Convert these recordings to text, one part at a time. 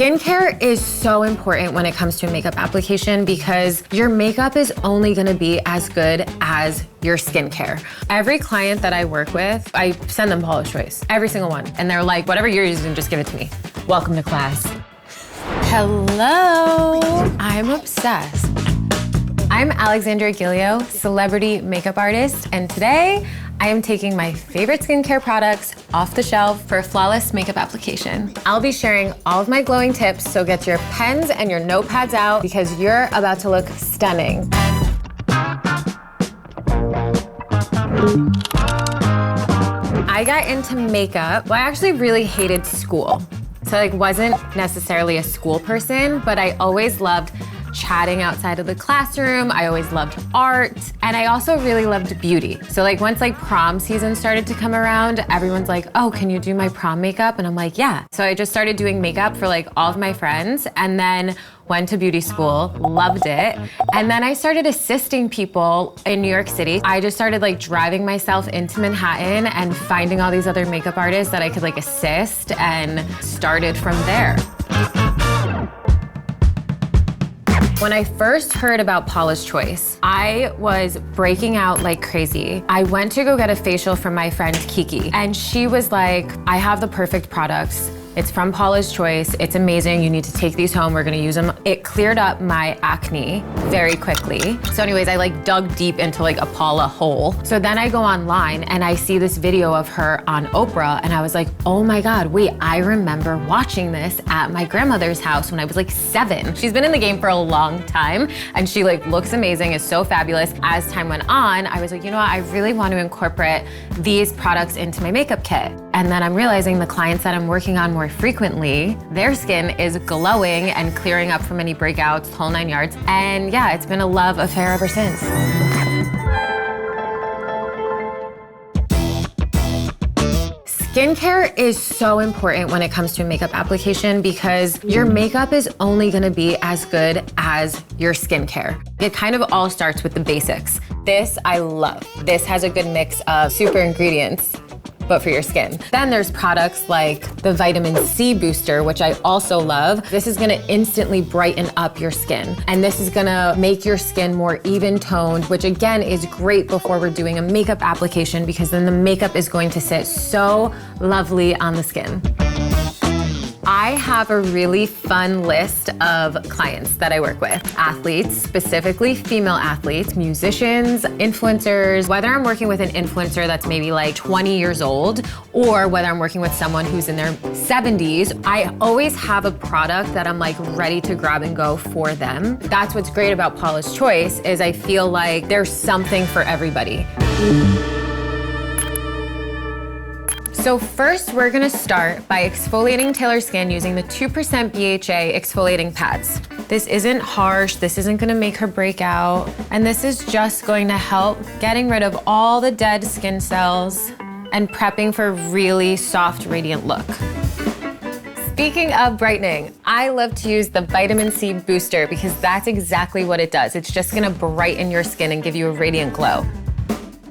Skincare is so important when it comes to a makeup application because your makeup is only gonna be as good as your skincare. Every client that I work with, I send them Paula's Choice, every single one. And they're like, whatever you're using, just give it to me. Welcome to class. Hello, I'm obsessed. I'm Alexandra Gilleo, celebrity makeup artist, and today I am taking my favorite skincare products off the shelf for a flawless makeup application. I'll be sharing all of my glowing tips, so get your pens and your notepads out because you're about to look stunning. I got into makeup. Well, I actually really hated school. So I wasn't necessarily a school person, but I always loved chatting outside of the classroom. I always loved art, and I also really loved beauty. So once prom season started to come around, everyone's like, oh, can you do my prom makeup? And I'm like, yeah. So I just started doing makeup for all of my friends, and then went to beauty school, loved it. And then I started assisting people in New York City. I just started driving myself into Manhattan and finding all these other makeup artists that I could assist, and started from there. When I first heard about Paula's Choice, I was breaking out like crazy. I went to go get a facial from my friend Kiki, and she was like, I have the perfect products. It's from Paula's Choice. It's amazing. You need to take these home. We're gonna use them. It cleared up my acne very quickly. So anyways, I dug deep into a Paula hole. So then I go online and I see this video of her on Oprah, and I was like, oh my God, wait, I remember watching this at my grandmother's house when I was 7. She's been in the game for a long time, and she looks amazing, is so fabulous. As time went on, I was like, you know what, I really want to incorporate these products into my makeup kit. And then I'm realizing the clients that I'm working on more frequently, their skin is glowing and clearing up from any breakouts, whole 9 yards. And yeah, it's been a love affair ever since. Skincare is so important when it comes to a makeup application because your makeup is only gonna be as good as your skincare. It kind of all starts with the basics. This I love. This has a good mix of super ingredients, but for your skin. Then there's products like the vitamin C booster, which I also love. This is gonna instantly brighten up your skin. And this is gonna make your skin more even toned, which again is great before we're doing a makeup application because then the makeup is going to sit so lovely on the skin. I have a really fun list of clients that I work with. Athletes, specifically female athletes, musicians, influencers, whether I'm working with an influencer that's maybe 20 years old, or whether I'm working with someone who's in their 70s, I always have a product that I'm ready to grab and go for them. That's what's great about Paula's Choice is I feel like there's something for everybody. So first, we're gonna start by exfoliating Taylor's skin using the 2% BHA exfoliating pads. This isn't harsh, this isn't gonna make her break out, and this is just going to help getting rid of all the dead skin cells and prepping for a really soft, radiant look. Speaking of brightening, I love to use the vitamin C booster because that's exactly what it does. It's just gonna brighten your skin and give you a radiant glow.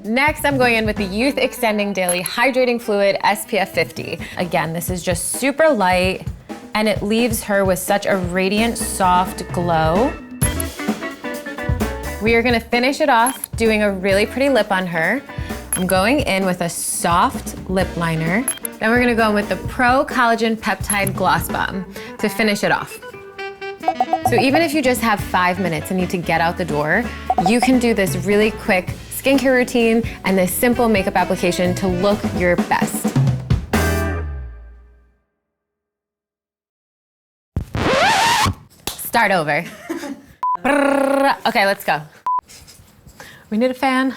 Next, I'm going in with the Youth Extending Daily Hydrating Fluid SPF 50. Again, this is just super light, and it leaves her with such a radiant, soft glow. We are gonna finish it off doing a really pretty lip on her. I'm going in with a soft lip liner. Then we're gonna go in with the Pro Collagen Peptide Gloss Bomb to finish it off. So even if you just have 5 minutes and need to get out the door, you can do this really quick skincare routine and this simple makeup application to look your best. Start over. Okay, let's go. We need a fan.